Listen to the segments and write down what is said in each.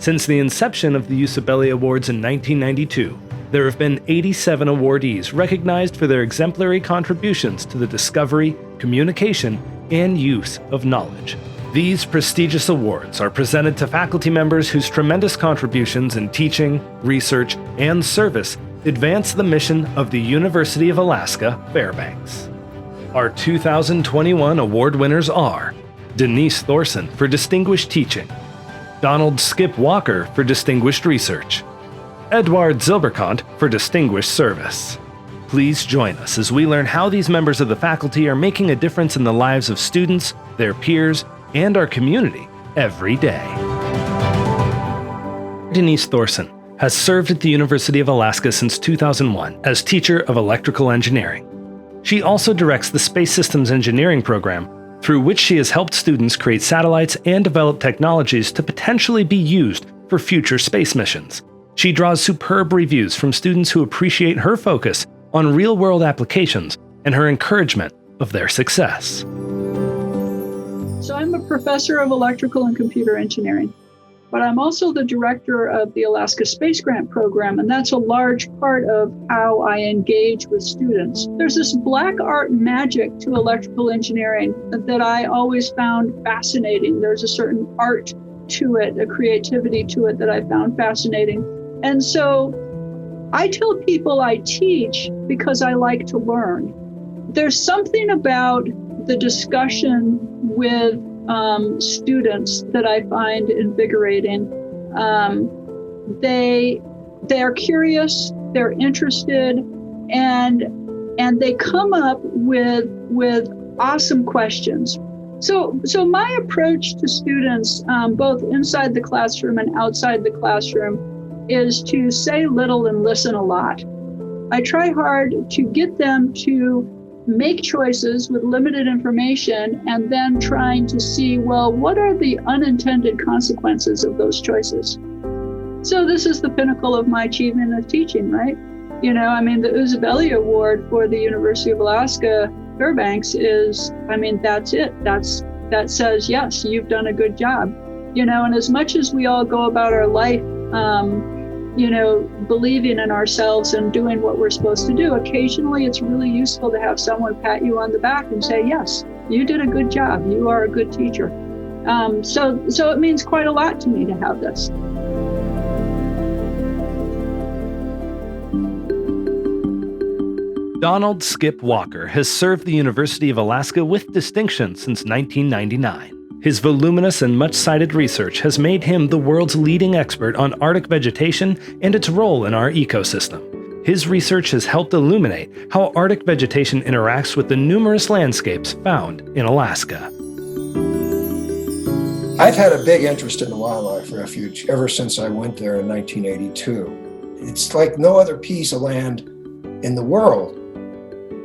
Since the inception of the Usibelli Awards in 1992, there have been 87 awardees recognized for their exemplary contributions to the discovery, communication, and use of knowledge. These prestigious awards are presented to faculty members whose tremendous contributions in teaching, research, and service advance the mission of the University of Alaska, Fairbanks. Our 2021 award winners are Denise Thorsen for Distinguished Teaching, Donald Skip Walker for Distinguished Research, Edward Zilberkant for Distinguished Service. Please join us as we learn how these members of the faculty are making a difference in the lives of students, their peers, and our community every day. Denise Thorsen has served at the University of Alaska since 2001 as teacher of electrical engineering. She also directs the Space Systems Engineering program, through which she has helped students create satellites and develop technologies to potentially be used for future space missions. She draws superb reviews from students who appreciate her focus on real-world applications and her encouragement of their success. So I'm a professor of electrical and computer engineering, but I'm also the director of the Alaska Space Grant Program, and that's a large part of how I engage with students. There's this black art magic to electrical engineering that I always found fascinating. There's a certain art to it, a creativity to it that I found fascinating. And so I tell people I teach because I like to learn. There's something about the discussion with students that I find invigorating. They are curious, they're interested, and they come up with awesome questions. So my approach to students, both inside the classroom and outside the classroom, is to say little and listen a lot. I try hard to get them to make choices with limited information and then trying to see, well, what are the unintended consequences of those choices? So this is the pinnacle of my achievement of teaching, right? The Usibelli Award for the University of Alaska Fairbanks is, that's it. That says, yes, you've done a good job. And as much as we all go about our life, believing in ourselves and doing what we're supposed to do, occasionally it's really useful to have someone pat you on the back and say, yes, you did a good job. You are a good teacher. So it means quite a lot to me to have this. Donald Skip Walker has served the University of Alaska with distinction since 1999. His voluminous and much-cited research has made him the world's leading expert on Arctic vegetation and its role in our ecosystem. His research has helped illuminate how Arctic vegetation interacts with the numerous landscapes found in Alaska. I've had a big interest in the wildlife refuge ever since I went there in 1982. It's like no other piece of land in the world.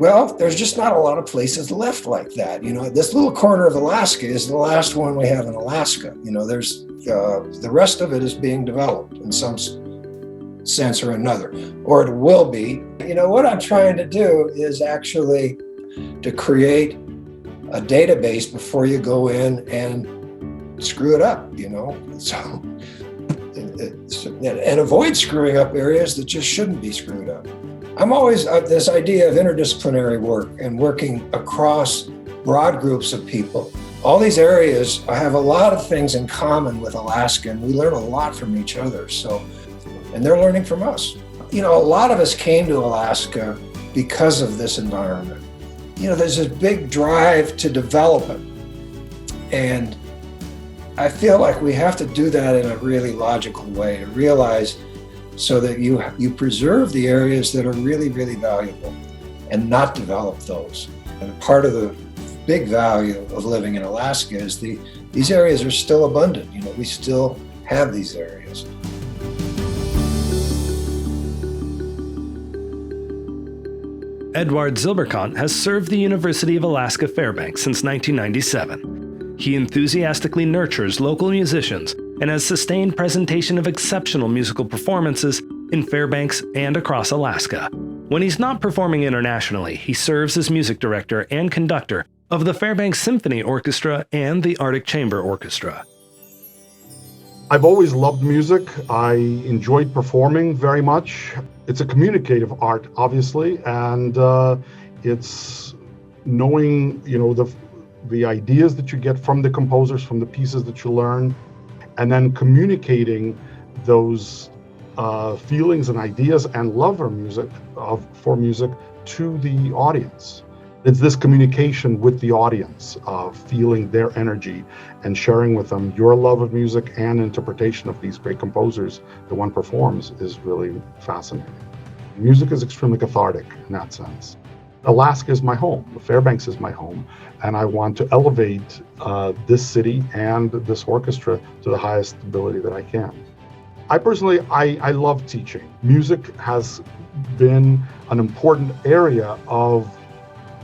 Well, there's just not a lot of places left like that. This little corner of Alaska is the last one we have in Alaska. There's the rest of it is being developed in some sense or another, or it will be. What I'm trying to do is actually to create a database before you go in and screw it up, and avoid screwing up areas that just shouldn't be screwed up. I'm always this idea of interdisciplinary work and working across broad groups of people. All these areas have a lot of things in common with Alaska, and we learn a lot from each other. And they're learning from us. A lot of us came to Alaska because of this environment. There's this big drive to develop it. And I feel like we have to do that in a really logical way to realize so that you preserve the areas that are really, really valuable and not develop those. And part of the big value of living in Alaska is these areas are still abundant. We still have these areas. Edward Zilberkant has served the University of Alaska Fairbanks since 1997. He enthusiastically nurtures local musicians and has sustained presentation of exceptional musical performances in Fairbanks and across Alaska. When he's not performing internationally, he serves as music director and conductor of the Fairbanks Symphony Orchestra and the Arctic Chamber Orchestra. I've always loved music. I enjoyed performing very much. It's a communicative art, obviously, and it's knowing, the ideas that you get from the composers, from the pieces that you learn, and then communicating those feelings and ideas and love for music to the audience. It's this communication with the audience of feeling their energy and sharing with them your love of music and interpretation of these great composers that one performs is really fascinating. Music is extremely cathartic in that sense. Alaska is my home, Fairbanks is my home, and I want to elevate this city and this orchestra to the highest ability that I can. I personally love teaching. Music has been an important area of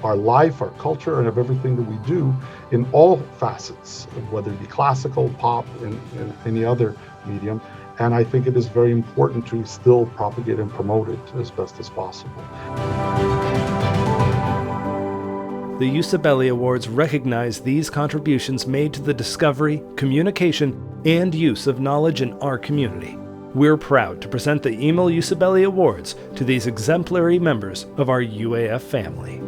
our life, our culture, and of everything that we do in all facets, whether it be classical, pop, and any other medium. And I think it is very important to still propagate and promote it as best as possible. The Usibelli Awards recognize these contributions made to the discovery, communication, and use of knowledge in our community. We're proud to present the Emil Usibelli Awards to these exemplary members of our UAF family.